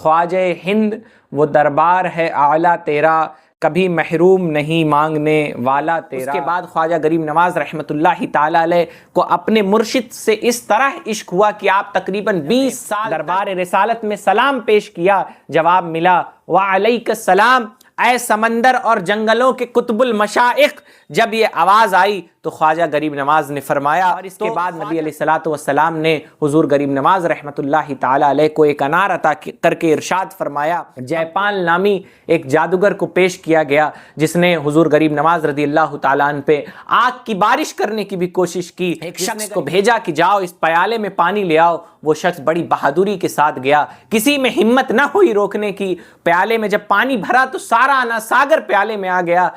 خواجہ ہند وہ دربار ہے اعلیٰ تیرا، کبھی محروم نہیں مانگنے والا تیرا۔ اس کے بعد خواجہ غریب نواز رحمۃ اللہ تعالی علیہ کو اپنے مرشد سے اس طرح عشق ہوا کہ آپ تقریباً 20 سال دربار رسالت میں سلام پیش کیا، جواب ملا وعلیک السلام اے سمندر اور جنگلوں کے قطب المشائخ۔ جب یہ آواز آئی تو خواجہ غریب نواز نے فرمایا، اور اس کے بعد نبی علیہ الصلوۃ والسلام نے حضور غریب نواز رحمۃ اللہ تعالی علیہ کو ایک انار عطا کر کے ارشاد فرمایا۔ جے پال نامی ایک جادوگر کو پیش کیا گیا جس نے حضور غریب نواز رضی اللہ تعالیٰ عنہ پہ آگ کی بارش کرنے کی بھی کوشش کی۔ ایک شخص کو بھیجا کہ جاؤ اس پیالے میں پانی لے آؤ، وہ شخص بڑی بہادری کے ساتھ گیا، کسی میں ہمت نہ ہوئی روکنے کی۔ پیالے میں جب پانی بھرا تو سارا انا ساگر پیالے میں آ گیا۔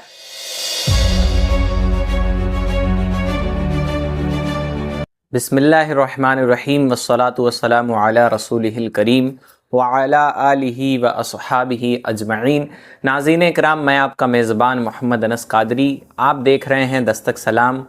بسم اللہ الرحمن الرحیم والصلاة والسلام علی رسولہ الکریم وعلی آلہ واصحابہ اجمعین۔ ناظرین اکرام، میں آپ کا میزبان محمد انس قادری، آپ دیکھ رہے ہیں دستک سلام۔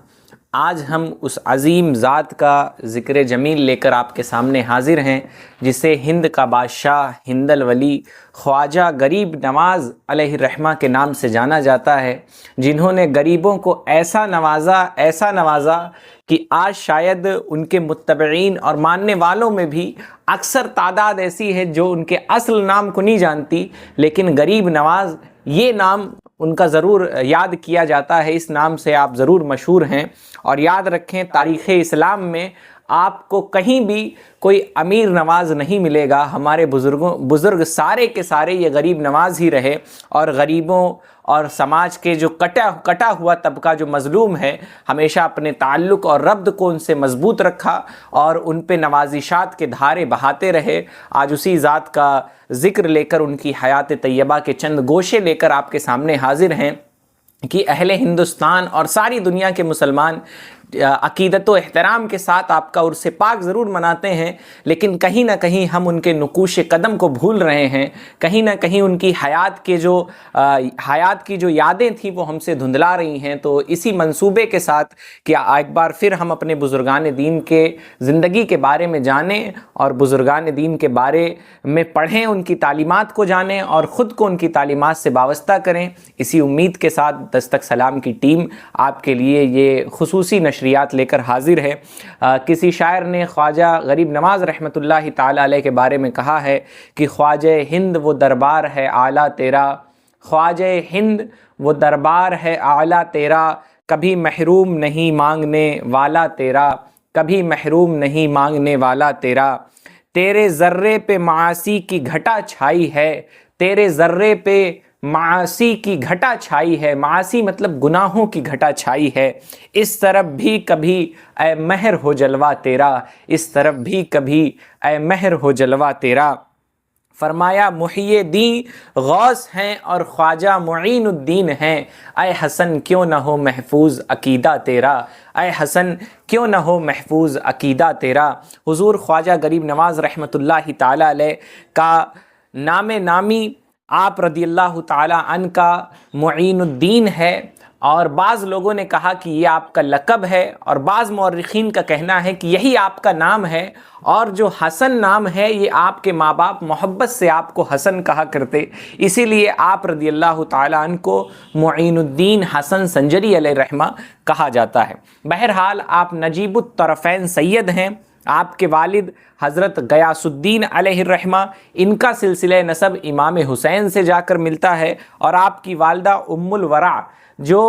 آج ہم اس عظیم ذات کا ذکر جمیل لے کر آپ کے سامنے حاضر ہیں جسے ہند کا بادشاہ، ہند الولی، خواجہ غریب نواز علیہ الرحمہ کے نام سے جانا جاتا ہے، جنہوں نے غریبوں کو ایسا نوازا کہ آج شاید ان کے متبعین اور ماننے والوں میں بھی اکثر تعداد ایسی ہے جو ان کے اصل نام کو نہیں جانتی، لیکن غریب نواز یہ نام ان کا ضرور یاد کیا جاتا ہے، اس نام سے آپ ضرور مشہور ہیں۔ اور یاد رکھیں، تاریخ اسلام میں آپ کو کہیں بھی کوئی امیر نواز نہیں ملے گا۔ ہمارے بزرگ سارے کے سارے یہ غریب نواز ہی رہے، اور غریبوں اور سماج کے جو کٹا ہوا طبقہ جو مظلوم ہے، ہمیشہ اپنے تعلق اور ربط کو ان سے مضبوط رکھا اور ان پہ نوازشات کے دھارے بہاتے رہے۔ آج اسی ذات کا ذکر لے کر، ان کی حیات طیبہ کے چند گوشے لے کر آپ کے سامنے حاضر ہیں کہ اہل ہندوستان اور ساری دنیا کے مسلمان عقیدت و احترام کے ساتھ آپ کا عرس پاک ضرور مناتے ہیں، لیکن کہیں نہ کہیں ہم ان کے نقوش قدم کو بھول رہے ہیں، کہیں نہ کہیں ان کی حیات کی جو یادیں تھیں وہ ہم سے دھندلا رہی ہیں۔ تو اسی منصوبے کے ساتھ کہ ایک بار پھر ہم اپنے بزرگان دین کے زندگی کے بارے میں جانیں اور بزرگان دین کے بارے میں پڑھیں، ان کی تعلیمات کو جانیں اور خود کو ان کی تعلیمات سے وابستہ کریں، اسی امید کے ساتھ دستک سلام کی ٹیم آپ کے لیے یہ خصوصی نشریات لے کر حاضر ہے۔ کسی شاعر نے خواجہ غریب نواز رحمۃ اللہ تعالی علیہ کے بارے میں کہا ہے کہ خواجہ ہند وہ دربار ہے اعلیٰ تیرا، خواجہ ہند وہ دربار ہے اعلیٰ تیرا، کبھی محروم نہیں مانگنے والا تیرا، کبھی محروم نہیں مانگنے والا تیرا۔ تیرے ذرے پہ معاصی کی گھٹا چھائی ہے، تیرے ذرے پہ معاصی کی گھٹا چھائی ہے، معاصی مطلب گناہوں کی گھٹا چھائی ہے، اس طرف بھی کبھی اے مہر ہو جلوہ تیرا، اس طرف بھی کبھی اے مہر ہو جلوہ تیرا۔ فرمایا محی الدین غوث ہیں اور خواجہ معین الدین ہیں، اے حسن کیوں نہ ہو محفوظ عقیدہ تیرا، اے حسن کیوں نہ ہو محفوظ عقیدہ تیرا۔ حضور خواجہ غریب نواز رحمۃ اللہ تعالی علیہ کا نام نامی آپ رضی اللہ تعالی عنہ کا معین الدین ہے، اور بعض لوگوں نے کہا کہ یہ آپ کا لقب ہے، اور بعض مورخین کا کہنا ہے کہ یہی آپ کا نام ہے، اور جو حسن نام ہے یہ آپ کے ماں باپ محبت سے آپ کو حسن کہا کرتے، اسی لیے آپ رضی اللہ تعالی عنہ کو معین الدین حسن سنجری علیہ الرحمہ کہا جاتا ہے۔ بہرحال آپ نجیب الطرفین سید ہیں۔ آپ کے والد حضرت غیاث الدین علیہ الرحمہ، ان کا سلسلہ نسب امام حسین سے جا کر ملتا ہے، اور آپ کی والدہ ام الورع جو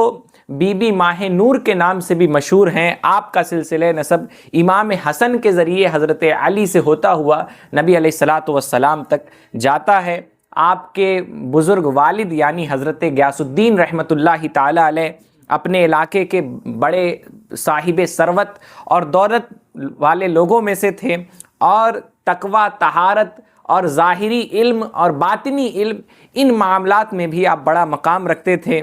بی بی ماہ نور کے نام سے بھی مشہور ہیں، آپ کا سلسلہ نسب امام حسن کے ذریعے حضرت علی سے ہوتا ہوا نبی علیہ الصلوۃ والسلام تک جاتا ہے۔ آپ کے بزرگ والد یعنی حضرت غیاث الدین رحمۃ اللہ تعالی علیہ اپنے علاقے کے بڑے صاحب ثروت اور دولت والے لوگوں میں سے تھے، اور تقوی، طہارت اور ظاہری علم اور باطنی علم ان معاملات میں بھی آپ بڑا مقام رکھتے تھے۔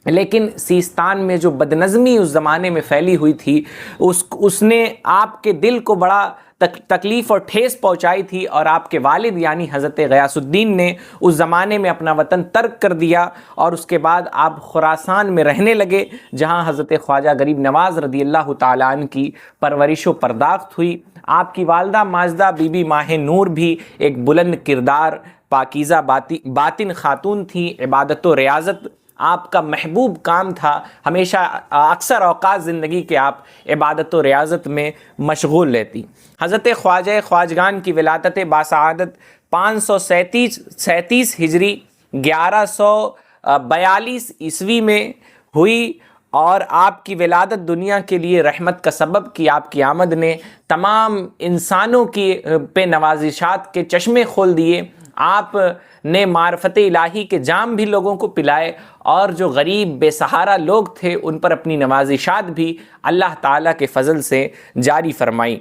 لیکن سیستان میں جو بدنظمی اس زمانے میں پھیلی ہوئی تھی، اس نے آپ کے دل کو بڑا تکلیف اور ٹھیس پہنچائی تھی، اور آپ کے والد یعنی حضرت غیاث الدین نے اس زمانے میں اپنا وطن ترک کر دیا، اور اس کے بعد آپ خراسان میں رہنے لگے، جہاں حضرت خواجہ غریب نواز رضی اللہ تعالیٰ عنہ کی پرورش و پرداخت ہوئی۔ آپ کی والدہ ماجدہ بی بی ماہ نور بھی ایک بلند کردار پاکیزہ باطن خاتون تھی، عبادت و ریاضت آپ کا محبوب کام تھا، ہمیشہ اکثر اوقات زندگی کے آپ عبادت و ریاضت میں مشغول رہتی۔ حضرت خواجہ خواجگان کی ولادت باسعادت 537 ہجری 1142 عیسوی میں ہوئی، اور آپ کی ولادت دنیا کے لیے رحمت کا سبب کی آپ کی آمد نے تمام انسانوں کی پہ نوازشات کے چشمے کھول دیے۔ آپ نے معرفت الہی کے جام بھی لوگوں کو پلائے، اور جو غریب بے سہارا لوگ تھے ان پر اپنی نوازشات بھی اللہ تعالیٰ کے فضل سے جاری فرمائی۔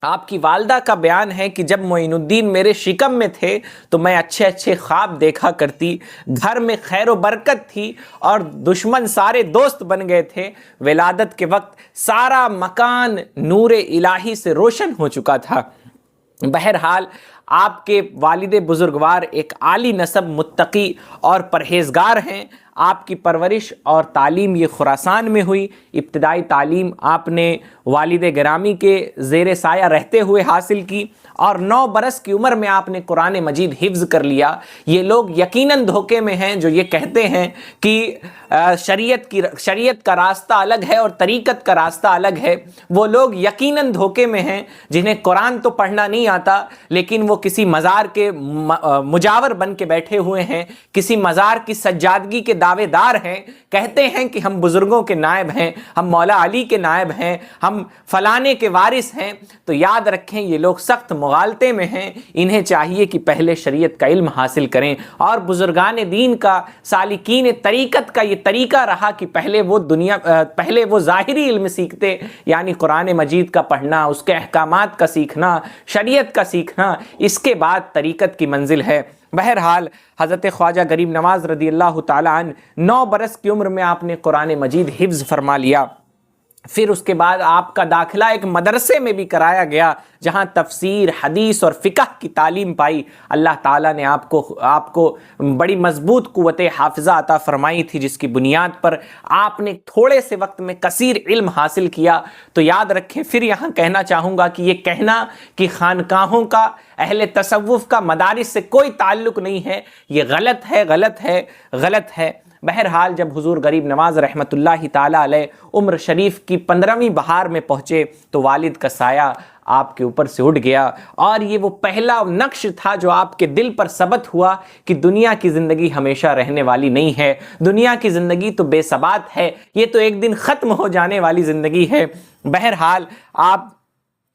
آپ کی والدہ کا بیان ہے کہ جب معین الدین میرے شکم میں تھے تو میں اچھے اچھے خواب دیکھا کرتی، گھر میں خیر و برکت تھی اور دشمن سارے دوست بن گئے تھے۔ ولادت کے وقت سارا مکان نور الہی سے روشن ہو چکا تھا۔ بہرحال آپ کے والد بزرگوار ایک عالی نسب، متقی اور پرہیزگار ہیں۔ آپ کی پرورش اور تعلیم یہ خراسان میں ہوئی۔ ابتدائی تعلیم آپ نے والد گرامی کے زیر سایہ رہتے ہوئے حاصل کی، اور 9 برس کی عمر میں آپ نے قرآن مجید حفظ کر لیا۔ یہ لوگ یقیناً دھوکے میں ہیں جو یہ کہتے ہیں کہ شریعت کا راستہ الگ ہے اور طریقت کا راستہ الگ ہے۔ وہ لوگ یقیناً دھوکے میں ہیں جنہیں قرآن تو پڑھنا نہیں آتا، لیکن وہ کسی مزار کے مجاور بن کے بیٹھے ہوئے ہیں، کسی مزار کی سجادگی کے دعوے دار ہیں، کہتے ہیں کہ ہم بزرگوں کے نائب ہیں، ہم مولا علی کے نائب ہیں، ہم فلانے کے وارث ہیں۔ تو یاد رکھیں یہ لوگ سخت مغالطے میں ہیں۔ انہیں چاہیے کہ پہلے شریعت کا علم حاصل کریں، اور بزرگان دین کا، سالکین طریقت کا یہ طریقہ رہا کہ پہلے وہ ظاہری علم سیکھتے، یعنی قرآن مجید کا پڑھنا، اس کے احکامات کا سیکھنا، شریعت کا سیکھنا، اس کے بعد طریقت کی منزل ہے۔ بہرحال حضرت خواجہ غریب نواز رضی اللہ تعالیٰ عنہ 9 برس کی عمر میں آپ نے قرآن مجید حفظ فرما لیا۔ پھر اس کے بعد آپ کا داخلہ ایک مدرسے میں بھی کرایا گیا جہاں تفسیر، حدیث اور فقہ کی تعلیم پائی۔ اللہ تعالیٰ نے آپ کو بڑی مضبوط قوت حافظہ عطا فرمائی تھی، جس کی بنیاد پر آپ نے تھوڑے سے وقت میں کثیر علم حاصل کیا۔ تو یاد رکھیں، پھر یہاں کہنا چاہوں گا کہ یہ کہنا کہ خانقاہوں کا، اہل تصوف کا مدارس سے کوئی تعلق نہیں ہے، یہ غلط ہے، غلط ہے، غلط ہے۔ بہرحال جب حضور غریب نواز رحمۃ اللہ تعالیٰ علیہ عمر شریف کی 15ویں بہار میں پہنچے تو والد کا سایہ آپ کے اوپر سے اٹھ گیا، اور یہ وہ پہلا نقش تھا جو آپ کے دل پر ثبت ہوا کہ دنیا کی زندگی ہمیشہ رہنے والی نہیں ہے، دنیا کی زندگی تو بے ثبات ہے، یہ تو ایک دن ختم ہو جانے والی زندگی ہے۔ بہرحال آپ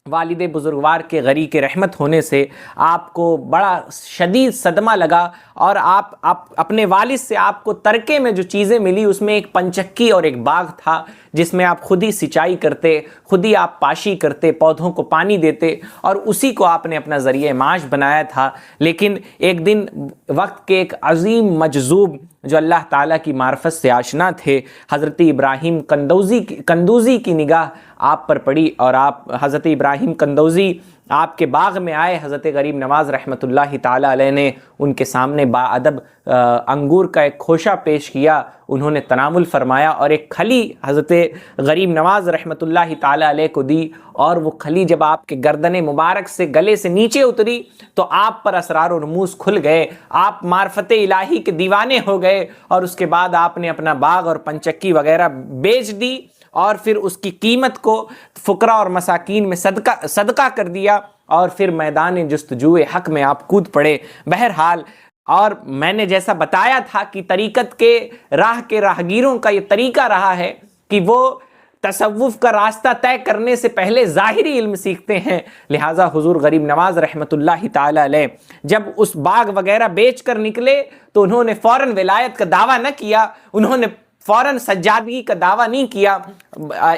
والد بزرگوار کے غری کے رحمت ہونے سے آپ کو بڑا شدید صدمہ لگا، اور آپ اپنے والد سے آپ کو ترکے میں جو چیزیں ملی اس میں ایک پنچکی اور ایک باغ تھا، جس میں آپ خود ہی سچائی کرتے، خود ہی آپ پاشی کرتے، پودوں کو پانی دیتے، اور اسی کو آپ نے اپنا ذریعہ معاش بنایا تھا۔ لیکن ایک دن وقت کے ایک عظیم مجذوب جو اللہ تعالیٰ کی معرفت سے آشنا تھے، حضرت ابراہیم کندوزی کی نگاہ آپ پر پڑی، اور حضرت ابراہیم کندوزی آپ کے باغ میں آئے۔ حضرت غریب نواز رحمۃ اللہ تعالیٰ علیہ نے ان کے سامنے باادب انگور کا ایک خوشہ پیش کیا، انہوں نے تناول فرمایا، اور ایک کھلی حضرت غریب نواز رحمۃ اللہ تعالیٰ علیہ کو دی، اور وہ کھلی جب آپ کے گردن مبارک سے گلے سے نیچے اتری تو آپ پر اسرار و رموز کھل گئے، آپ معرفت الہی کے دیوانے ہو گئے، اور اس کے بعد آپ نے اپنا باغ اور پنچکی وغیرہ بیچ دی، اور پھر اس کی قیمت کو فقراء اور مساکین میں صدقہ کر دیا، اور پھر میدان جستجوئے حق میں آپ کود پڑے۔ بہرحال، اور میں نے جیسا بتایا تھا کہ طریقت کے راہگیروں کا یہ طریقہ رہا ہے کہ وہ تصوف کا راستہ طے کرنے سے پہلے ظاہری علم سیکھتے ہیں۔ لہٰذا حضور غریب نواز رحمۃ اللہ تعالیٰ علیہ جب اس باغ وغیرہ بیچ کر نکلے تو انہوں نے فوراً ولایت کا دعویٰ نہ کیا، انہوں نے فوراً سجادگی کا دعویٰ نہیں کیا،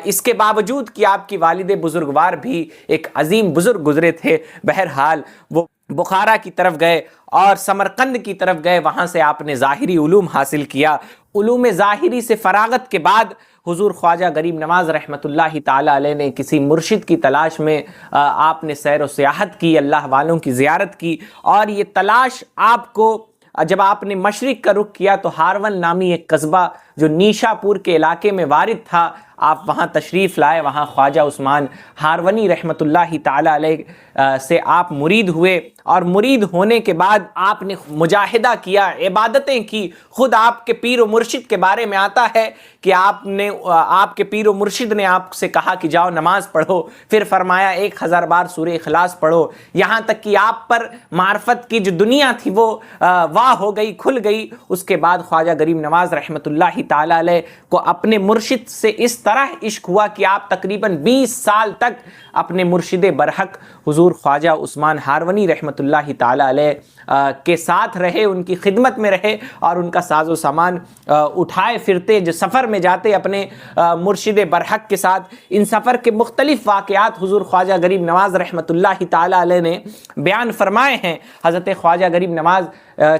اس کے باوجود کہ آپ کی والد بزرگوار بھی ایک عظیم بزرگ گزرے تھے۔ بہرحال وہ بخارا کی طرف گئے اور سمرقند کی طرف گئے، وہاں سے آپ نے ظاہری علوم حاصل کیا۔ علوم ظاہری سے فراغت کے بعد حضور خواجہ غریب نواز رحمۃ اللہ تعالیٰ علیہ نے کسی مرشد کی تلاش میں آپ نے سیر و سیاحت کی، اللہ والوں کی زیارت کی، اور یہ تلاش آپ کو جب آپ نے مشرق کا رخ کیا تو ہارون نامی ایک قصبہ جو نیشاپور کے علاقے میں وارد تھا، آپ وہاں تشریف لائے، وہاں خواجہ عثمان ہارونی رحمۃ اللہ تعالی علیہ سے آپ مرید ہوئے، اور مرید ہونے کے بعد آپ نے مجاہدہ کیا، عبادتیں کی۔ خود آپ کے پیر و مرشد کے بارے میں آتا ہے کہ آپ کے پیر و مرشد نے آپ سے کہا کہ جاؤ نماز پڑھو، پھر فرمایا 1000 بار سورہ اخلاص پڑھو، یہاں تک کہ آپ پر معرفت کی جو دنیا تھی وہ واہ ہو گئی، کھل گئی۔ اس کے بعد خواجہ غریب نواز رحمۃ اللہ تعالی علیہ کو اپنے مرشد سے اس طرح عشق ہوا کہ آپ تقریباً 20 سال تک اپنے مرشد برحق حضور خواجہ عثمان ہارونی رحمۃ اللہ تعالی علیہ کے ساتھ رہے، ان کی خدمت میں رہے، اور ان کا ساز و سامان اٹھائے پھرتے، جو سفر میں جاتے اپنے مرشد برحق کے ساتھ۔ ان سفر کے مختلف واقعات حضور خواجہ غریب نواز رحمۃ اللہ تعالی علیہ نے بیان فرمائے ہیں۔ حضرت خواجہ غریب نواز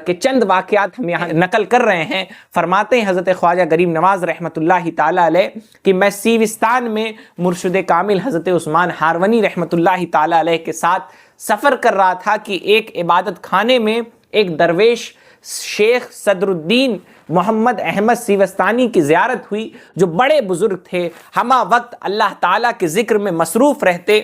کے چند واقعات ہم یہاں نقل کر رہے ہیں۔ فرماتے ہیں حضرت خواجہ غریب نواز رحمۃ اللہ تعالی علیہ کہ میں سیوستان میں مرشد کامل حضرت عثمان ہارونی رحمۃ اللہ تعالی علیہ کے ساتھ سفر کر رہا تھا کہ ایک عبادت خانے میں ایک درویش شیخ صدر الدین محمد احمد سیوستانی کی زیارت ہوئی، جو بڑے بزرگ تھے، ہمہ وقت اللہ تعالیٰ کے ذکر میں مصروف رہتے۔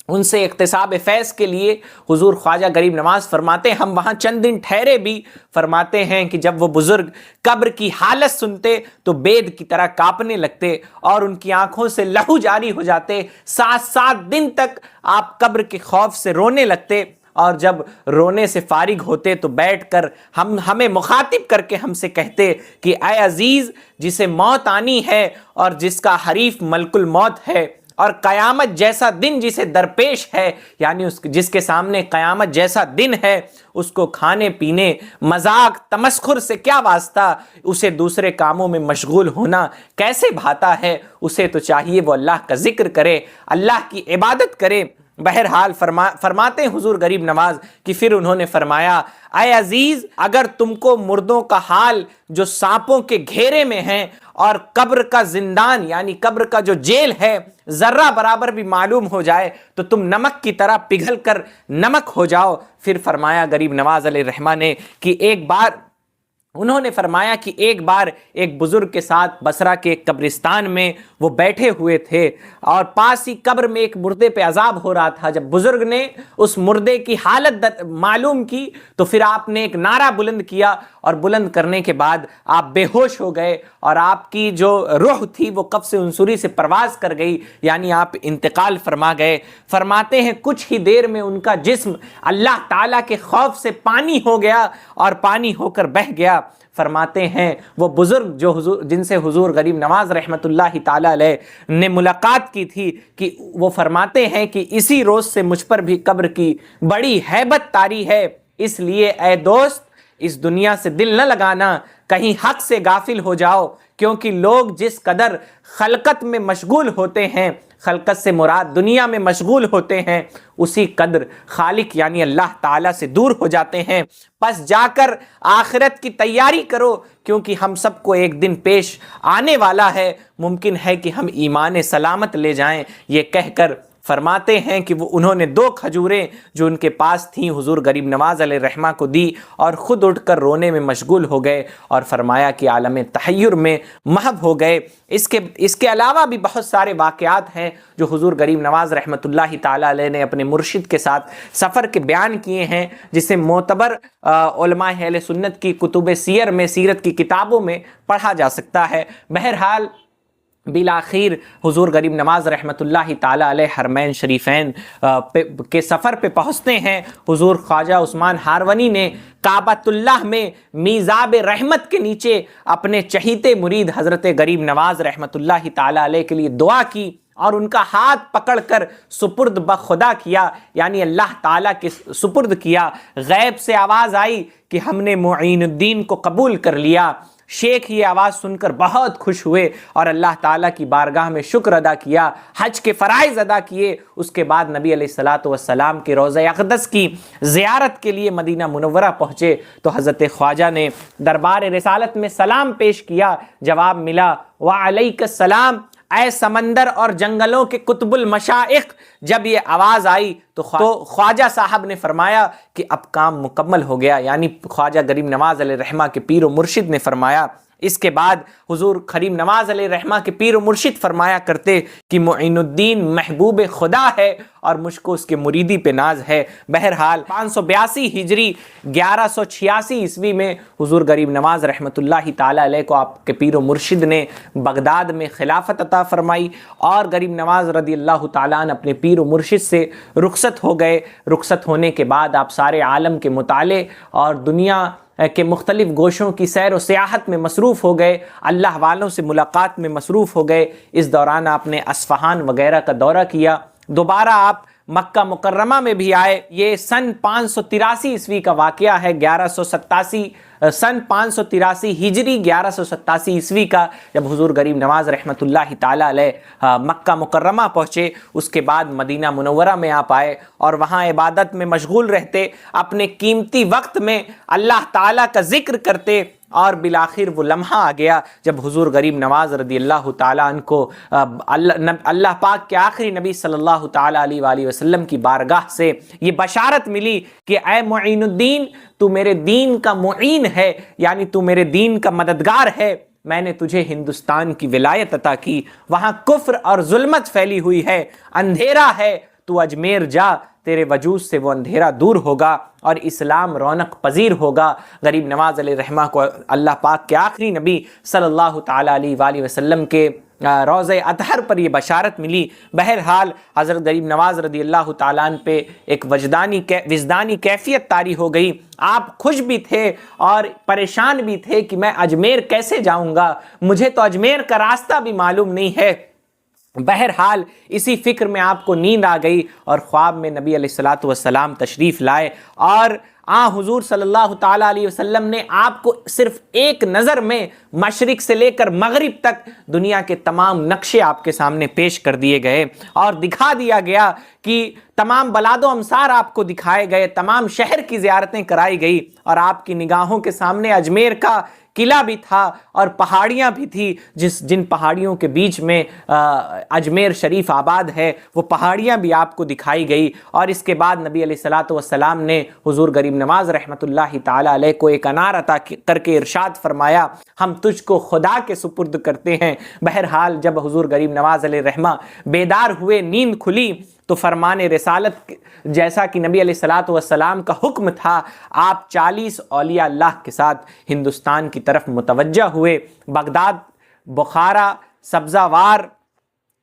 ان سے اکتساب فیض کے لیے حضور خواجہ غریب نواز فرماتے ہیں ہم وہاں چند دن ٹھہرے بھی۔ فرماتے ہیں کہ جب وہ بزرگ قبر کی حالت سنتے تو بید کی طرح کانپنے لگتے اور ان کی آنکھوں سے لہو جاری ہو جاتے۔ 7 دن تک آپ قبر کے خوف سے رونے لگتے، اور جب رونے سے فارغ ہوتے تو بیٹھ کر ہمیں مخاطب کر کے ہم سے کہتے کہ اے عزیز، جسے موت آنی ہے اور جس کا حریف ملک الموت ہے، اور قیامت جیسا دن جسے درپیش ہے، یعنی جس کے سامنے قیامت جیسا دن ہے، اس کو کھانے پینے، مذاق، تمسخر سے کیا واسطہ، اسے دوسرے کاموں میں مشغول ہونا کیسے بھاتا ہے، اسے تو چاہیے وہ اللہ کا ذکر کرے، اللہ کی عبادت کرے۔ بہرحال فرماتے ہیں حضور غریب نواز کہ پھر انہوں نے فرمایا اے عزیز، اگر تم کو مردوں کا حال جو سانپوں کے گھیرے میں ہیں اور قبر کا زندان یعنی قبر کا جو جیل ہے ذرہ برابر بھی معلوم ہو جائے تو تم نمک کی طرح پگھل کر نمک ہو جاؤ۔ پھر فرمایا غریب نواز علیہ الرحمہ نے کہ انہوں نے فرمایا کہ ایک بار ایک بزرگ کے ساتھ بصرہ کے ایک قبرستان میں وہ بیٹھے ہوئے تھے، اور پاس ہی قبر میں ایک مردے پہ عذاب ہو رہا تھا۔ جب بزرگ نے اس مردے کی حالت معلوم کی تو پھر آپ نے ایک نعرہ بلند کیا، اور بلند کرنے کے بعد آپ بے ہوش ہو گئے، اور آپ کی جو روح تھی وہ قفس عنصری سے پرواز کر گئی، یعنی آپ انتقال فرما گئے۔ فرماتے ہیں کچھ ہی دیر میں ان کا جسم اللہ تعالیٰ کے خوف سے پانی ہو گیا اور پانی ہو کر بہہ گیا۔ فرماتے ہیں وہ بزرگ جن سے حضور غریب نواز رحمۃ اللہ تعالی علیہ نے ملاقات کی تھی، کہ وہ فرماتے ہیں کہ اسی روز سے مجھ پر بھی قبر کی بڑی ہیبت طاری ہے، اس لیے اے دوست اس دنیا سے دل نہ لگانا، کہیں حق سے غافل ہو جاؤ، کیونکہ لوگ جس قدر خلقت میں مشغول ہوتے ہیں، خلقت سے مراد دنیا میں مشغول ہوتے ہیں، اسی قدر خالق یعنی اللہ تعالیٰ سے دور ہو جاتے ہیں۔ پس جا کر آخرت کی تیاری کرو، کیونکہ ہم سب کو ایک دن پیش آنے والا ہے، ممکن ہے کہ ہم ایمان سلامت لے جائیں۔ یہ کہہ کر فرماتے ہیں کہ انہوں نے 2 کھجوریں جو ان کے پاس تھیں حضور غریب نواز علیہ الرحمہ کو دی، اور خود اٹھ کر رونے میں مشغول ہو گئے، اور فرمایا کہ عالم تحیر میں محو ہو گئے۔ اس کے علاوہ بھی بہت سارے واقعات ہیں جو حضور غریب نواز رحمۃ اللہ تعالی علیہ نے اپنے مرشد کے ساتھ سفر کے بیان کیے ہیں، جسے معتبر علماء اہل سنت کی کتب سیر میں، سیرت کی کتابوں میں پڑھا جا سکتا ہے۔ بہرحال بالآخر حضور غریب نواز رحمۃ اللہ تعالی علیہ حرمین شریفین کے سفر پہ پہنچتے ہیں۔ حضور خواجہ عثمان ہارونی نے کعبۃ اللہ میں میزاب رحمت کے نیچے اپنے چہیتے مرید حضرت غریب نواز رحمۃ اللہ تعالی علیہ کے لیے دعا کی، اور ان کا ہاتھ پکڑ کر سپرد بخدا کیا، یعنی اللہ تعالیٰ کے سپرد کیا۔ غیب سے آواز آئی کہ ہم نے معین الدین کو قبول کر لیا۔ شیخ یہ آواز سن کر بہت خوش ہوئے اور اللہ تعالیٰ کی بارگاہ میں شکر ادا کیا، حج کے فرائض ادا کیے۔ اس کے بعد نبی علیہ الصلاۃ والسلام کے روضہ اقدس کی زیارت کے لیے مدینہ منورہ پہنچے تو حضرت خواجہ نے دربار رسالت میں سلام پیش کیا، جواب ملا وعلیک السلام اے سمندر اور جنگلوں کے قطب المشائخ۔ جب یہ آواز آئی تو خواجہ صاحب نے فرمایا کہ اب کام مکمل ہو گیا، یعنی خواجہ غریب نواز علیہ الرحمہ کے پیر و مرشد نے فرمایا اس کے بعد حضور کریم نواز علیہ الرحمہ کے پیر و مرشد فرمایا کرتے کہ معین الدین محبوب خدا ہے اور مجھ کو اس کے مریدی پہ ناز ہے۔ بہرحال 582 ہجری 1186 عیسوی میں حضور غریب نواز رحمۃ اللہ تعالی علیہ کو آپ کے پیر و مرشد نے بغداد میں خلافت عطا فرمائی، اور غریب نواز رضی اللہ تعالیٰ عنہ اپنے پیر و مرشد سے رخصت ہو گئے۔ رخصت ہونے کے بعد آپ سارے عالم کے مطالعے اور دنیا کے مختلف گوشوں کی سیر و سیاحت میں مصروف ہو گئے، اللہ والوں سے ملاقات میں مصروف ہو گئے۔ اس دوران آپ نے اصفہان وغیرہ کا دورہ کیا، دوبارہ آپ مکہ مکرمہ میں بھی آئے۔ یہ سن 583 عیسوی کا واقعہ ہے، سن 583 ہجری 1187 عیسوی کا، جب حضور غریب نواز رحمۃ اللہ تعالی علیہ مکہ مکرمہ پہنچے۔ اس کے بعد مدینہ منورہ میں آپ آئے اور وہاں عبادت میں مشغول رہتے، اپنے قیمتی وقت میں اللہ تعالیٰ کا ذکر کرتے، اور بالآخر وہ لمحہ آ گیا جب حضور غریب نواز رضی اللہ تعالیٰ عنہ کو اللہ پاک کے آخری نبی صلی اللہ تعالیٰ علیہ وآلہ وسلم کی بارگاہ سے یہ بشارت ملی کہ اے معین الدین، تو میرے دین کا معین ہے، یعنی تو میرے دین کا مددگار ہے۔ میں نے تجھے ہندوستان کی ولایت عطا کی، وہاں کفر اور ظلمت پھیلی ہوئی ہے، اندھیرا ہے، تو اجمیر جا، تیرے وجود سے وہ اندھیرا دور ہوگا اور اسلام رونق پذیر ہوگا۔ غریب نواز علیہ الرحمہ کو اللہ پاک کے آخری نبی صلی اللہ تعالیٰ علیہ وآلہ وسلم کے روضہ اطہر پر یہ بشارت ملی۔ بہرحال حضرت غریب نواز رضی اللہ تعالیٰ عنہ پہ ایک وجدانی کیفیت طاری ہو گئی۔ آپ خوش بھی تھے اور پریشان بھی تھے کہ میں اجمیر کیسے جاؤں گا، مجھے تو اجمیر کا راستہ بھی معلوم نہیں ہے۔ بہرحال اسی فکر میں آپ کو نیند آ گئی اور خواب میں نبی علیہ الصلوۃ والسلام تشریف لائے، اور حضور صلی اللہ تعالیٰ علیہ وسلم نے آپ کو صرف ایک نظر میں مشرق سے لے کر مغرب تک دنیا کے تمام نقشے آپ کے سامنے پیش کر دیے گئے اور دکھا دیا گیا کہ تمام بلاد و امصار آپ کو دکھائے گئے، تمام شہر کی زیارتیں کرائی گئی، اور آپ کی نگاہوں کے سامنے اجمیر کا قلعہ بھی تھا اور پہاڑیاں بھی تھی، جن پہاڑیوں کے بیچ میں اجمیر شریف آباد ہے، وہ پہاڑیاں بھی آپ کو دکھائی گئی۔ اور اس کے بعد نبی علیہ الصلوۃ والسلام نے حضور غریب نواز رحمۃ اللہ تعالیٰ علیہ کو ایک انار عطا کر کے ارشاد فرمایا، ہم تجھ کو خدا کے سپرد کرتے ہیں۔ بہرحال جب حضور غریب نواز علیہ الرحمہ بیدار ہوئے، نیند کھلی، تو فرمان رسالت جیسا کہ نبی علیہ الصلوۃ والسلام کا حکم تھا، آپ 40 اولیاء اللہ کے ساتھ ہندوستان کی طرف متوجہ ہوئے۔ بغداد، بخارا، سبزہ وار،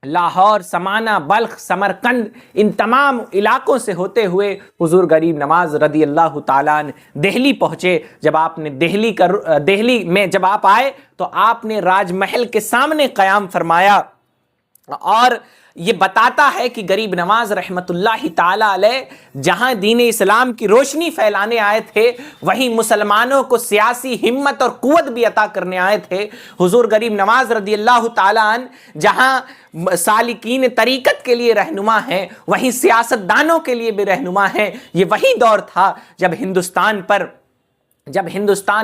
لاہور، سمانہ، بلخ، سمرقند، ان تمام علاقوں سے ہوتے ہوئے حضور غریب نواز رضی اللہ تعالیٰ عنہ دہلی پہنچے۔ جب آپ نے دہلی میں جب آپ آئے تو آپ نے راج محل کے سامنے قیام فرمایا، اور یہ بتاتا ہے کہ غریب نواز رحمت اللہ تعالیٰ علیہ جہاں دین اسلام کی روشنی پھیلانے آئے تھے، وہیں مسلمانوں کو سیاسی ہمت اور قوت بھی عطا کرنے آئے تھے۔ حضور غریب نواز رضی اللہ تعالیٰ عنہ جہاں سالکین طریقت کے لیے رہنما ہیں، وہیں سیاست دانوں کے لیے بھی رہنما ہیں۔ یہ وہی دور تھا جب ہندوستان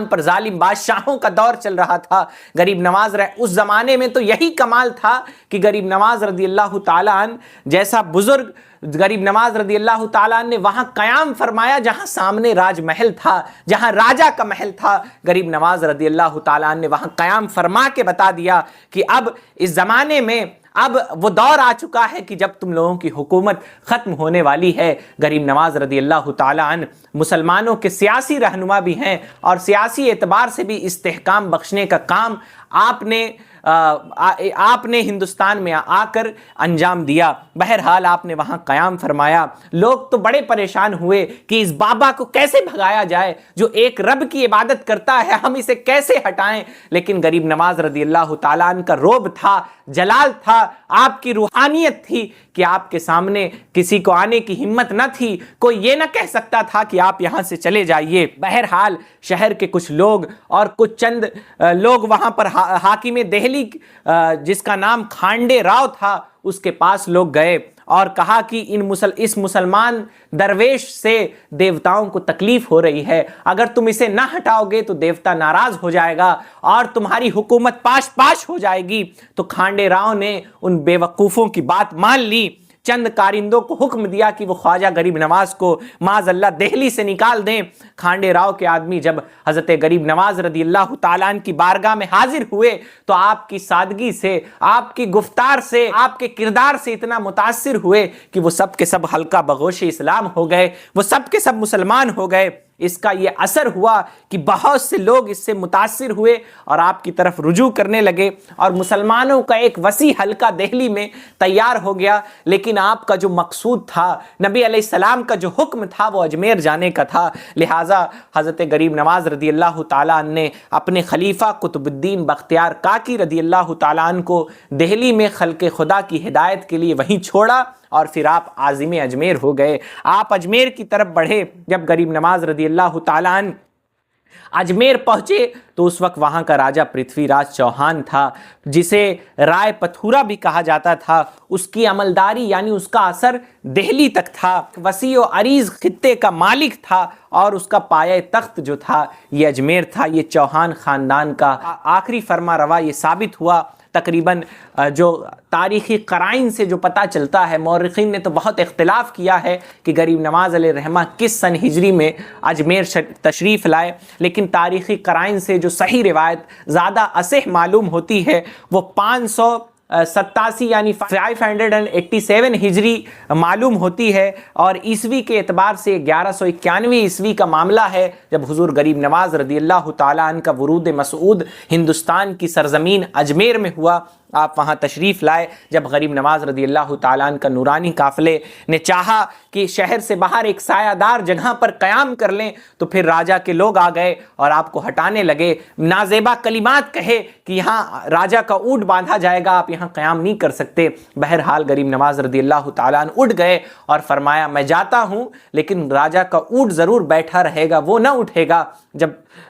پر ظالم بادشاہوں کا دور چل رہا تھا۔ غریب نواز اس زمانے میں تو یہی کمال تھا کہ غریب نواز رضی اللہ تعالیٰ عنہ جیسا بزرگ غریب نواز رضی اللہ تعالیٰ عنہ نے وہاں قیام فرمایا جہاں سامنے راج محل تھا، جہاں راجہ کا محل تھا۔ غریب نواز رضی اللہ تعالیٰ عنہ نے وہاں قیام فرما کے بتا دیا کہ اب اس زمانے میں اب وہ دور آ چکا ہے کہ جب تم لوگوں کی حکومت ختم ہونے والی ہے۔ غریب نواز رضی اللہ تعالیٰ عنہ مسلمانوں کے سیاسی رہنما بھی ہیں، اور سیاسی اعتبار سے بھی استحکام بخشنے کا کام آپ نے ہندوستان میں آ کر انجام دیا۔ بہرحال آپ نے وہاں قیام فرمایا۔ لوگ تو بڑے پریشان ہوئے کہ اس بابا کو کیسے بھگایا جائے جو ایک رب کی عبادت کرتا ہے، ہم اسے کیسے ہٹائیں۔ لیکن غریب نواز رضی اللہ تعالیٰ عنہ کا روب تھا، جلال تھا، آپ کی روحانیت تھی کہ آپ کے سامنے کسی کو آنے کی ہمت نہ تھی، کوئی یہ نہ کہہ سکتا تھا کہ آپ یہاں سے چلے جائیے۔ بہرحال شہر کے کچھ لوگ اور کچھ چند لوگ وہاں پر حاکم دہلی جس کا نام کھانڈے راؤ تھا، اس کے پاس لوگ گئے اور کہا کہ اس مسلمان درویش سے دیوتاؤں کو تکلیف ہو رہی ہے، اگر تم اسے نہ ہٹاؤ گے تو دیوتا ناراض ہو جائے گا اور تمہاری حکومت پاش پاش ہو جائے گی۔ تو کھانڈے راؤ نے ان بے وقوفوں کی بات مان لی، چند کارندوں کو حکم دیا کہ وہ خواجہ غریب نواز کو معاذ اللہ دہلی سے نکال دیں۔ کھانڈے راؤ کے آدمی جب حضرت غریب نواز رضی اللہ تعالیٰ عنہ کی بارگاہ میں حاضر ہوئے تو آپ کی سادگی سے، آپ کی گفتار سے، آپ کے کردار سے اتنا متاثر ہوئے کہ وہ سب کے سب حلقہ بغوش اسلام ہو گئے، وہ سب کے سب مسلمان ہو گئے۔ اس کا یہ اثر ہوا کہ بہت سے لوگ اس سے متاثر ہوئے اور آپ کی طرف رجوع کرنے لگے، اور مسلمانوں کا ایک وسیع حلقہ دہلی میں تیار ہو گیا۔ لیکن آپ کا جو مقصود تھا، نبی علیہ السلام کا جو حکم تھا، وہ اجمیر جانے کا تھا۔ لہٰذا حضرت غریب نواز رضی اللہ تعالیٰ عنہ نے اپنے خلیفہ قطب الدین بختیار کاکی رضی اللہ تعالیٰ عنہ کو دہلی میں خلق خدا کی ہدایت کے لیے وہیں چھوڑا، اور پھر آپ عازم اجمیر ہو گئے۔ آپ اجمیر کی طرف بڑھے۔ جب غریب نواز رضی اللہ تعالیٰ عنہ اجمیر پہنچے تو اس وقت وہاں کا راجہ پرتھوی راج چوہان تھا، جسے رائے پتھورا بھی کہا جاتا تھا۔ اس کی عملداری یعنی اس کا اثر دہلی تک تھا۔ وسیع و عریض خطے کا مالک تھا، اور اس کا پایہ تخت جو تھا یہ اجمیر تھا۔ یہ چوہان خاندان کا آخری فرما روا یہ ثابت ہوا۔ تقریباً جو تاریخی قرائن سے جو پتہ چلتا ہے، مورخین نے تو بہت اختلاف کیا ہے کہ غریب نواز علیہ رحمہ کس سن ہجری میں اجمیر تشریف لائے، لیکن تاریخی قرائن سے جو صحیح روایت زیادہ اصح معلوم ہوتی ہے وہ 587 یعنی 587 ہجری معلوم ہوتی ہے، اور عیسوی کے اعتبار سے 1191 عیسوی کا معاملہ ہے جب حضور غریب نواز رضی اللہ تعالیٰ عنہ کا ورود مسعود ہندوستان کی سرزمین اجمیر میں ہوا۔ آپ وہاں تشریف لائے۔ جب غریب نواز رضی اللہ تعالیٰ عنہ کا نورانی قافلے نے چاہا کہ شہر سے باہر ایک سایہ دار جگہ پر قیام کر لیں تو پھر راجہ کے لوگ آ گئے اور آپ کو ہٹانے لگے، نازیبا کلمات کہے کہ یہاں راجہ کا اونٹ باندھا جائے گا، آپ یہاں قیام نہیں کر سکتے۔ بہرحال غریب نواز رضی اللہ تعالیٰ عنہ اٹھ گئے اور فرمایا میں جاتا ہوں، لیکن راجہ کا اونٹ ضرور بیٹھا رہے گا، وہ نہ اٹھے گا۔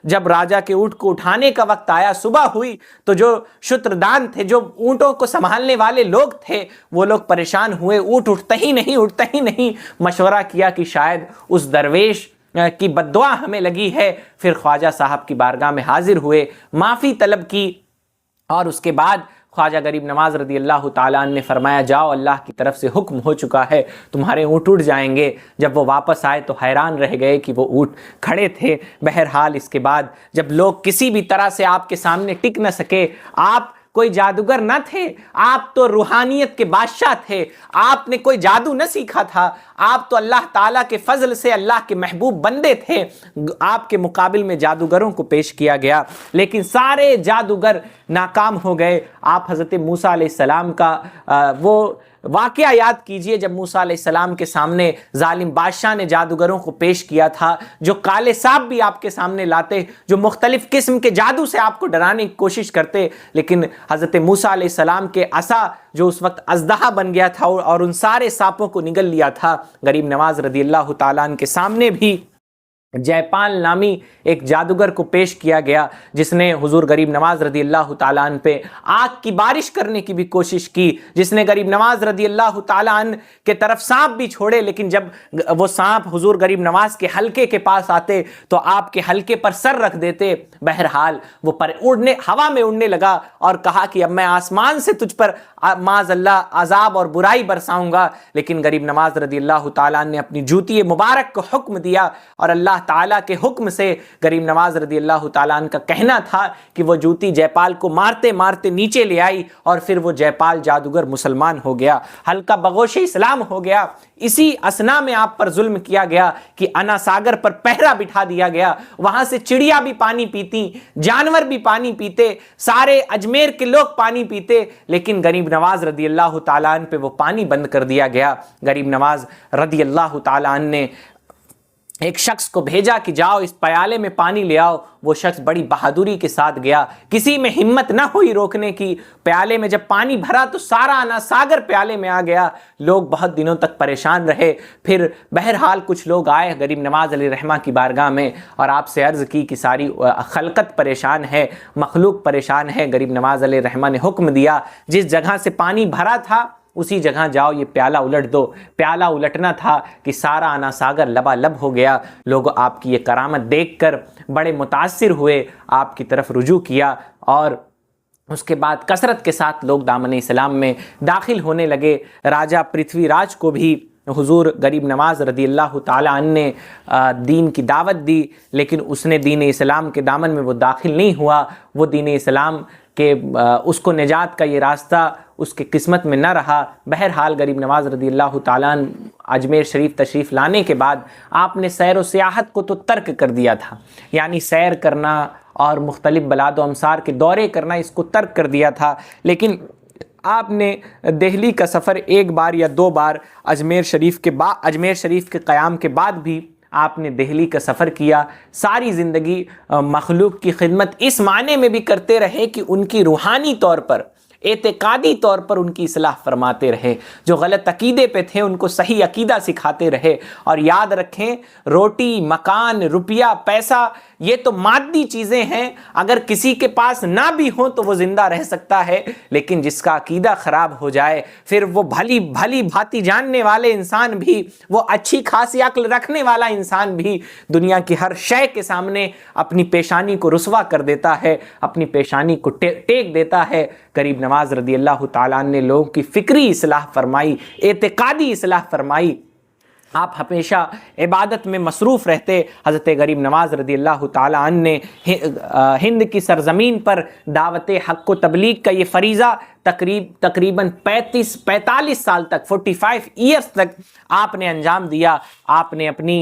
جب راجہ کے اونٹ کو اٹھانے کا وقت آیا، صبح ہوئی، تو جو شتردان تھے، جو اونٹوں کو سنبھالنے والے لوگ تھے، وہ لوگ پریشان ہوئے، اونٹ اٹھتا ہی نہیں۔ مشورہ کیا کہ شاید اس درویش کی بد دعا ہمیں لگی ہے۔ پھر خواجہ صاحب کی بارگاہ میں حاضر ہوئے، معافی طلب کی، اور اس کے بعد خواجہ غریب نواز رضی اللہ تعالیٰ عنہ نے فرمایا جاؤ، اللہ کی طرف سے حکم ہو چکا ہے، تمہارے اونٹ اٹھ جائیں گے۔ جب وہ واپس آئے تو حیران رہ گئے کہ وہ اونٹ کھڑے تھے۔ بہرحال اس کے بعد جب لوگ کسی بھی طرح سے آپ کے سامنے ٹک نہ سکے، آپ کوئی جادوگر نہ تھے، آپ تو روحانیت کے بادشاہ تھے، آپ نے کوئی جادو نہ سیکھا تھا، آپ تو اللہ تعالیٰ کے فضل سے اللہ کے محبوب بندے تھے۔ آپ کے مقابل میں جادوگروں کو پیش کیا گیا، لیکن سارے جادوگر ناکام ہو گئے۔ آپ حضرت موسیٰ علیہ السلام کا وہ واقعہ یاد کیجئے جب موسیٰ علیہ السلام کے سامنے ظالم بادشاہ نے جادوگروں کو پیش کیا تھا، جو کالے سانپ بھی آپ کے سامنے لاتے، جو مختلف قسم کے جادو سے آپ کو ڈرانے کی کوشش کرتے، لیکن حضرت موسیٰ علیہ السلام کے عصا جو اس وقت اژدہا بن گیا تھا اور ان سارے سانپوں کو نگل لیا تھا۔ غریب نواز رضی اللہ تعالیٰ عنہ کے سامنے بھی جے پال نامی ایک جادوگر کو پیش کیا گیا، جس نے حضور غریب نواز رضی اللہ تعالیٰ عنہ پہ آگ کی بارش کرنے کی بھی کوشش کی، جس نے غریب نواز رضی اللہ تعالیٰ عنہ کے طرف سانپ بھی چھوڑے، لیکن جب وہ سانپ حضور غریب نواز کے حلقے کے پاس آتے تو آپ کے حلقے پر سر رکھ دیتے۔ بہرحال وہ ہوا میں اڑنے لگا اور کہا کہ اب میں آسمان سے تجھ پر معاذ اللہ عذاب اور برائی برساؤں گا، لیکن غریب نواز رضی اللہ تعالیٰ عنہ نے اپنی جوتی مبارک کو حکم دیا، اور اللہ تعالیٰ کے حکم سے غریب نواز رضی اللہ تعالیٰ عنہ کا کہنا تھا کہ وہ جوتی جے پال کو مارتے مارتے نیچے لے آئی، اور پھر وہ جے پال جادوگر مسلمان ہو گیا، حلقہ بغوش اسلام ہو گیا۔ اسی اسنا میں آپ پر ظلم کیا گیا کہ انا ساگر پر پہرا بٹھا دیا گیا، وہاں سے چڑیا بھی پانی پیتی، جانور بھی پانی پیتے، سارے اجمیر کے لوگ پانی پیتے، لیکن غریب نواز رضی اللہ تعالیٰ عنہ پہ وہ پانی بند کر دیا گیا۔ غریب نواز رضی اللہ تعالیٰ عنہ نے ایک شخص کو بھیجا کہ جاؤ اس پیالے میں پانی لے آؤ۔ وہ شخص بڑی بہادری کے ساتھ گیا، کسی میں ہمت نہ ہوئی روکنے کی۔ پیالے میں جب پانی بھرا تو سارا انا ساگر پیالے میں آ گیا۔ لوگ بہت دنوں تک پریشان رہے۔ پھر بہرحال کچھ لوگ آئے غریب نواز علیہ رحمہ کی بارگاہ میں اور آپ سے عرض کی کہ ساری خلقت پریشان ہے، مخلوق پریشان ہے۔ غریب نواز علیہ رحمہ نے حکم دیا جس جگہ سے پانی بھرا تھا اسی جگہ جاؤ، یہ پیالہ الٹ دو۔ پیالہ الٹنا تھا کہ سارا انا ساگر لبالب ہو گیا۔ لوگ آپ کی یہ کرامت دیکھ کر بڑے متاثر ہوئے، آپ کی طرف رجوع کیا اور اس کے بعد کثرت کے ساتھ لوگ دامن اسلام میں داخل ہونے لگے۔ راجہ پرتھوی راج کو بھی حضور غریب نواز رضی اللہ تعالیٰ عنہ نے دین کی دعوت دی، لیکن اس نے دین اسلام کے دامن میں وہ داخل نہیں ہوا۔ وہ دین اسلام کہ اس کو نجات کا یہ راستہ اس کی قسمت میں نہ رہا۔ بہرحال غریب نواز رضی اللہ تعالیٰ عنہ اجمیر شریف تشریف لانے کے بعد آپ نے سیر و سیاحت کو تو ترک کر دیا تھا، یعنی سیر کرنا اور مختلف بلاد و امصار کے دورے کرنا اس کو ترک کر دیا تھا، لیکن آپ نے دہلی کا سفر ایک بار یا دو بار اجمیر شریف کے قیام کے بعد بھی آپ نے دہلی کا سفر کیا۔ ساری زندگی مخلوق کی خدمت اس معنی میں بھی کرتے رہے کہ ان کی روحانی طور پر، اعتقادی طور پر ان کی اصلاح فرماتے رہے۔ جو غلط عقیدے پہ تھے ان کو صحیح عقیدہ سکھاتے رہے۔ اور یاد رکھیں، روٹی، مکان، روپیہ، پیسہ یہ تو مادی چیزیں ہیں، اگر کسی کے پاس نہ بھی ہوں تو وہ زندہ رہ سکتا ہے، لیکن جس کا عقیدہ خراب ہو جائے پھر وہ بھلی بھاتی جاننے والے انسان بھی، وہ اچھی خاصی عقل رکھنے والا انسان بھی دنیا کی ہر شے کے سامنے اپنی پیشانی کو رسوا کر دیتا ہے، اپنی پیشانی کو ٹیک دیتا ہے۔ غریب نواز رضی اللہ تعالیٰ نے لوگوں کی فکری اصلاح فرمائی، اعتقادی اصلاح فرمائی۔ آپ ہمیشہ عبادت میں مصروف رہتے۔ حضرت غریب نواز رضی اللہ تعالیٰ عنہ نے ہند کی سرزمین پر دعوت حق و تبلیغ کا یہ فریضہ تقریباً 45 سال تک، 45 ایئرز تک آپ نے انجام دیا۔ آپ نے اپنی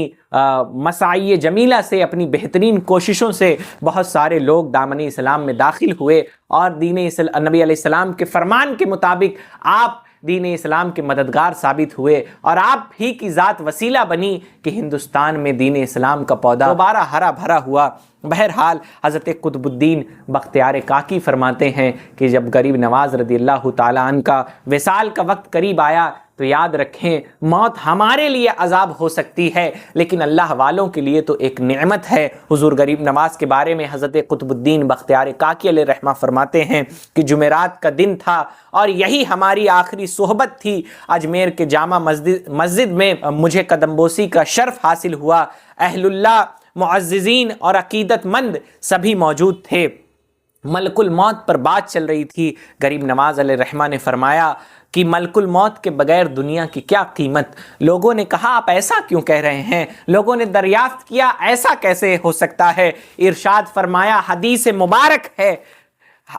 مساعی جمیلہ سے، اپنی بہترین کوششوں سے بہت سارے لوگ دامن اسلام میں داخل ہوئے، اور نبی علیہ السلام کے فرمان کے مطابق آپ دین اسلام کے مددگار ثابت ہوئے، اور آپ ہی کی ذات وسیلہ بنی کہ ہندوستان میں دین اسلام کا پودا دوبارہ ہرا بھرا ہوا۔ بہرحال حضرت قطب الدین بختیار کاکی فرماتے ہیں کہ جب غریب نواز رضی اللہ تعالیٰ عنہ کا وصال کا وقت قریب آیا تو یاد رکھیں، موت ہمارے لیے عذاب ہو سکتی ہے لیکن اللہ والوں کے لیے تو ایک نعمت ہے۔ حضور غریب نواز کے بارے میں حضرت قطب الدین بختیار کاکی علیہ رحمہ فرماتے ہیں کہ جمعرات کا دن تھا اور یہی ہماری آخری صحبت تھی۔ اجمیر کے جامع مسجد میں مجھے قدم بوسی کا شرف حاصل ہوا۔ اہل اللہ، معززین اور عقیدت مند سبھی موجود تھے۔ ملک الموت پر بات چل رہی تھی۔ غریب نواز علیہ رحمہ نے فرمایا کہ ملک الموت کے بغیر دنیا کی کیا قیمت؟ لوگوں نے کہا آپ ایسا کیوں کہہ رہے ہیں؟ لوگوں نے دریافت کیا ایسا کیسے ہو سکتا ہے؟ ارشاد فرمایا حدیث مبارک ہے،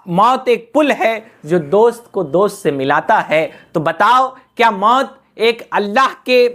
موت ایک پل ہے جو دوست کو دوست سے ملاتا ہے۔ تو بتاؤ کیا موت ایک اللہ کے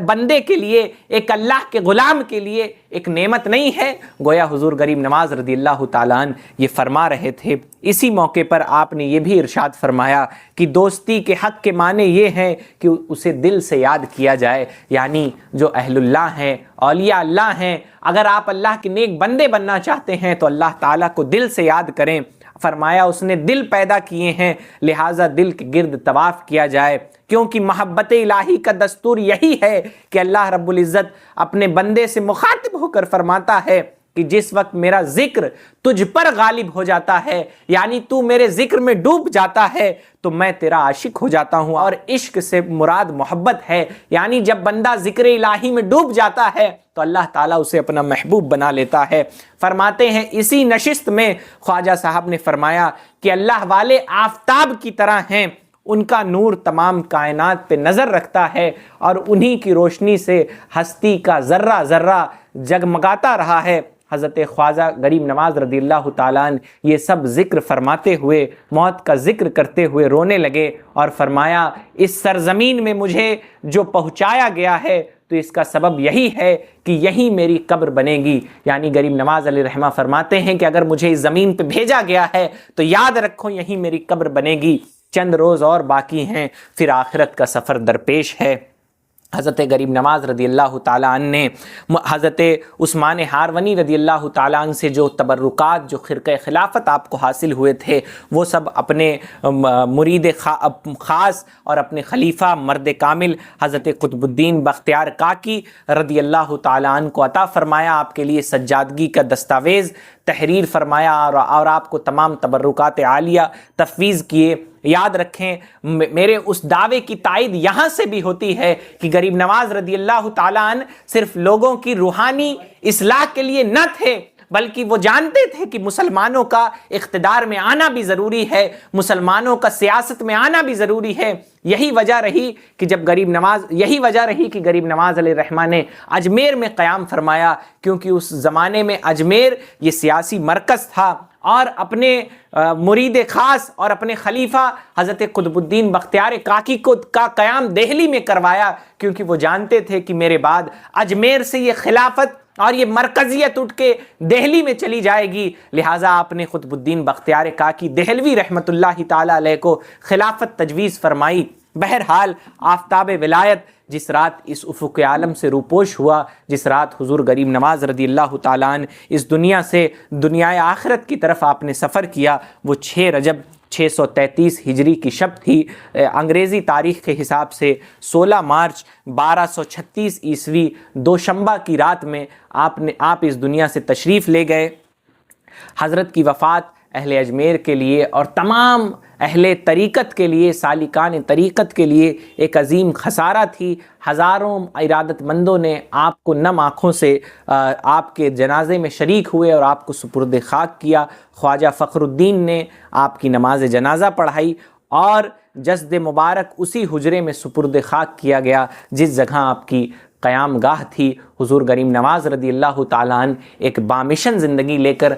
بندے کے لیے، ایک اللہ کے غلام کے لیے ایک نعمت نہیں ہے؟ گویا حضور غریب نواز رضی اللہ تعالیٰ عنہ یہ فرما رہے تھے۔ اسی موقع پر آپ نے یہ بھی ارشاد فرمایا کہ دوستی کے حق کے معنی یہ ہیں کہ اسے دل سے یاد کیا جائے، یعنی جو اہل اللہ ہیں، اولیاء اللہ ہیں، اگر آپ اللہ کے نیک بندے بننا چاہتے ہیں تو اللہ تعالیٰ کو دل سے یاد کریں۔ فرمایا اس نے دل پیدا کیے ہیں، لہٰذا دل کے گرد طواف کیا جائے، کیونکہ محبت الہی کا دستور یہی ہے کہ اللہ رب العزت اپنے بندے سے مخاطب ہو کر فرماتا ہے کہ جس وقت میرا ذکر تجھ پر غالب ہو جاتا ہے، یعنی تو میرے ذکر میں ڈوب جاتا ہے تو میں تیرا عاشق ہو جاتا ہوں۔ اور عشق سے مراد محبت ہے، یعنی جب بندہ ذکر الہی میں ڈوب جاتا ہے تو اللہ تعالیٰ اسے اپنا محبوب بنا لیتا ہے۔ فرماتے ہیں اسی نشست میں خواجہ صاحب نے فرمایا کہ اللہ والے آفتاب کی طرح ہیں، ان کا نور تمام کائنات پہ نظر رکھتا ہے اور انہی کی روشنی سے ہستی کا ذرہ ذرہ جگمگاتا رہا ہے۔ حضرت خواجہ غریب نواز رضی اللہ تعالیٰ عنہ یہ سب ذکر فرماتے ہوئے، موت کا ذکر کرتے ہوئے رونے لگے اور فرمایا اس سرزمین میں مجھے جو پہنچایا گیا ہے تو اس کا سبب یہی ہے کہ یہی میری قبر بنے گی۔ یعنی غریب نواز علیہ رحمہ فرماتے ہیں کہ اگر مجھے اس زمین پہ بھیجا گیا ہے تو یاد رکھو یہی میری قبر بنے گی۔ چند روز اور باقی ہیں، پھر آخرت کا سفر درپیش ہے۔ حضرت غریب نواز رضی اللہ تعالیٰ عنہ نے حضرت عثمان ہارونی رضی اللہ تعالیٰ عنہ سے جو تبرکات، جو خرقہ خلافت آپ کو حاصل ہوئے تھے، وہ سب اپنے مرید خاص اور اپنے خلیفہ مرد کامل حضرت قطب الدین بختیار کاکی رضی اللہ تعالیٰ عنہ کو عطا فرمایا۔ آپ کے لیے سجادگی کا دستاویز تحریر فرمایا اور آپ کو تمام تبرکات عالیہ تفویض کیے۔ یاد رکھیں میرے اس دعوے کی تائید یہاں سے بھی ہوتی ہے کہ غریب نواز رضی اللہ تعالیٰ عنہ صرف لوگوں کی روحانی اصلاح کے لیے نہ تھے بلکہ وہ جانتے تھے کہ مسلمانوں کا اقتدار میں آنا بھی ضروری ہے، مسلمانوں کا سیاست میں آنا بھی ضروری ہے۔ یہی وجہ رہی کہ غریب نواز علیہ الرحمہ نے اجمیر میں قیام فرمایا، کیونکہ اس زمانے میں اجمیر یہ سیاسی مرکز تھا، اور اپنے مرید خاص اور اپنے خلیفہ حضرت قطب الدین بختیار کاکی کا قیام دہلی میں کروایا، کیونکہ وہ جانتے تھے کہ میرے بعد اجمیر سے یہ خلافت اور یہ مرکزیت اٹھ کے دہلی میں چلی جائے گی، لہٰذا آپ نے قطب الدین بختیار کاکی دہلوی رحمۃ اللہ تعالی علیہ کو خلافت تجویز فرمائی۔ بہرحال آفتاب ولایت جس رات اس افق عالم سے روپوش ہوا، جس رات حضور غریب نواز رضی اللہ تعالیٰ عنہ اس دنیا سے دنیائے آخرت کی طرف آپ نے سفر کیا، وہ 6 رجب 633 ہجری کی شب تھی۔ انگریزی تاریخ کے حساب سے 16 مارچ 1236 عیسوی دوشنبہ کی رات میں آپ اس دنیا سے تشریف لے گئے۔ حضرت کی وفات اہل اجمیر کے لیے اور تمام اہل طریقت کے لیے، سالکان طریقت کے لیے ایک عظیم خسارہ تھی۔ ہزاروں ارادت مندوں نے آپ کو نم آنکھوں سے آپ کے جنازے میں شریک ہوئے اور آپ کو سپرد خاک کیا۔ خواجہ فخر الدین نے آپ کی نماز جنازہ پڑھائی اور جسد مبارک اسی حجرے میں سپرد خاک کیا گیا جس جگہ آپ کی قیام گاہ تھی۔ حضور غریب نواز رضی اللہ تعالیٰ عنہ ایک بامشن زندگی لے کر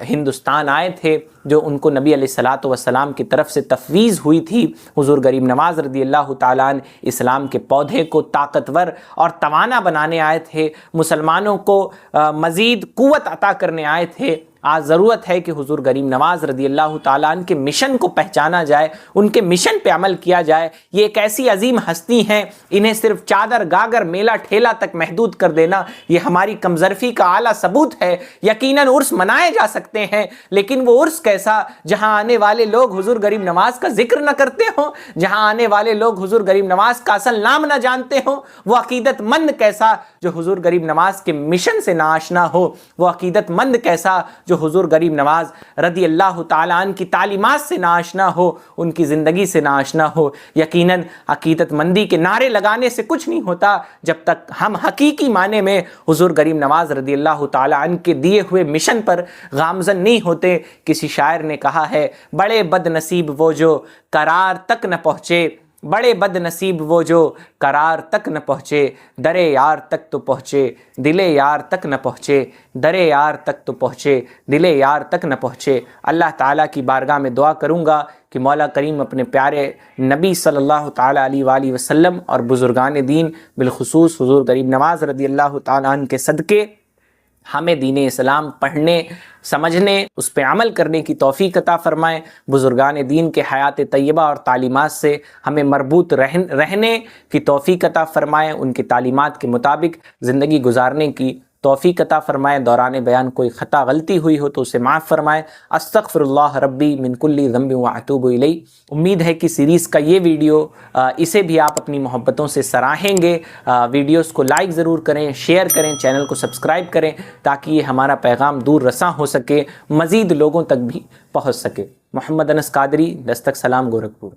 ہندوستان آئے تھے، جو ان کو نبی علیہ الصلاۃ والسلام کی طرف سے تفویض ہوئی تھی۔ حضور غریب نواز رضی اللہ تعالیٰ عنہ اسلام کے پودے کو طاقتور اور توانا بنانے آئے تھے، مسلمانوں کو مزید قوت عطا کرنے آئے تھے۔ آج ضرورت ہے کہ حضور غریب نواز رضی اللہ تعالیٰ عنہ کے مشن کو پہچانا جائے، ان کے مشن پہ عمل کیا جائے۔ یہ ایک ایسی عظیم ہستی ہیں، انہیں صرف چادر گاگر میلہ ٹھیلا تک محدود کر دینا یہ ہماری کمظرفی کا اعلیٰ ثبوت ہے۔ یقیناً عرس منائے جا سکتے ہیں، لیکن وہ عرس کیسا جہاں آنے والے لوگ حضور غریب نواز کا ذکر نہ کرتے ہوں، جہاں آنے والے لوگ حضور غریب نواز کا اصل نام نہ جانتے ہوں۔ وہ عقیدت مند کیسا جو حضور غریب نواز کے مشن سے ناآشنا ہو، وہ عقیدت مند کیسا جو حضور غریب نواز رضی اللہ تعالیٰ عنہ کی تعلیمات سے ناآشنا ہو، ان کی زندگی سے ناآشنا ہو۔ یقیناً عقیدت مندی کے نعرے لگانے سے کچھ نہیں ہوتا جب تک ہم حقیقی معنی میں حضور غریب نواز رضی اللہ تعالیٰ عنہ کے دیے ہوئے مشن پر گامزن نہیں ہوتے۔ کسی شاعر نے کہا ہے، بڑے بد نصیب وہ جو قرار تک نہ پہنچے، بڑے بد نصیب وہ جو قرار تک نہ پہنچے، درے یار تک تو پہنچے دل یار تک نہ پہنچے، درے یار تک تو پہنچے دل یار تک نہ پہنچے۔ اللہ تعالیٰ کی بارگاہ میں دعا کروں گا کہ مولا کریم اپنے پیارے نبی صلی اللہ تعالیٰ علیہ وآلہ وسلم اور بزرگان دین بالخصوص حضور غریب نواز رضی اللہ تعالیٰ عنہ کے صدقے ہمیں دین اسلام پڑھنے، سمجھنے، اس پہ عمل کرنے کی توفیق عطا فرمائیں۔ بزرگان دین کے حیات طیبہ اور تعلیمات سے ہمیں مربوط رہنے کی توفیق عطا فرمائیں، ان کی تعلیمات کے مطابق زندگی گزارنے کی توفیق عطا فرمائیں۔ دوران بیان کوئی خطا غلطی ہوئی ہو تو اسے معاف فرمائیں۔ استغفر اللہ ربی من کل ذنب واتوب الیہ۔ امید ہے کہ سیریز کا یہ ویڈیو اسے بھی آپ اپنی محبتوں سے سراہیں گے۔ ویڈیوز کو لائک ضرور کریں، شیئر کریں، چینل کو سبسکرائب کریں تاکہ یہ ہمارا پیغام دور رساں ہو سکے، مزید لوگوں تک بھی پہنچ سکے۔ محمد انس قادری، دستک سلام، گورکھپور۔